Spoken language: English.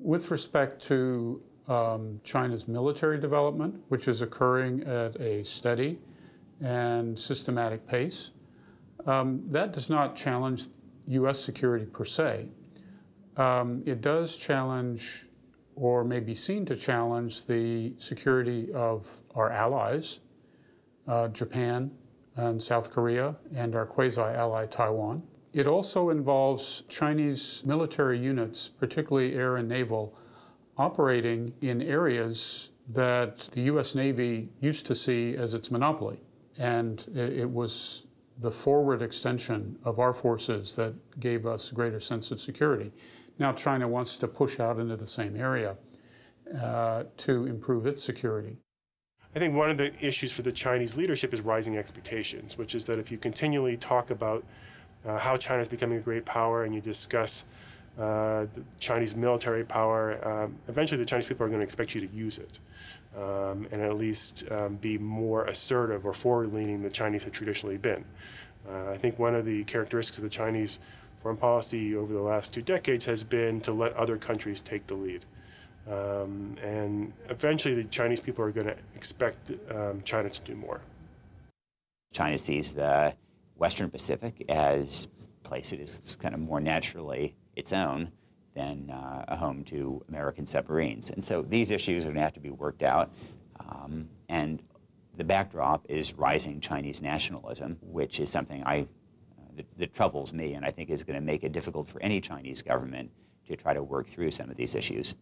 With respect to China's military development, which is occurring at a steady and systematic pace, that does not challenge U.S. security per se. It does challenge, or may be seen to challenge, the security of our allies, Japan and South Korea, and our quasi-ally Taiwan. It also involves Chinese military units, particularly air and naval, operating in areas that the U.S. Navy used to see as its monopoly. And it was the forward extension of our forces that gave us a greater sense of security. Now China wants to push out into the same area to improve its security. I think one of the issues for the Chinese leadership is rising expectations, which is that if you continually talk about how China is becoming a great power and you discuss the Chinese military power, eventually the Chinese people are going to expect you to use it and at least be more assertive or forward-leaning than the Chinese have traditionally been. I think one of the characteristics of the Chinese foreign policy over the last 2 decades has been to let other countries take the lead. And eventually the Chinese people are going to expect China to do more. China sees the Western Pacific as a place that is kind of more naturally its own than a home to American submarines. And so these issues are going to have to be worked out. And the backdrop is rising Chinese nationalism, which is something that troubles me and I think is going to make it difficult for any Chinese government to try to work through some of these issues.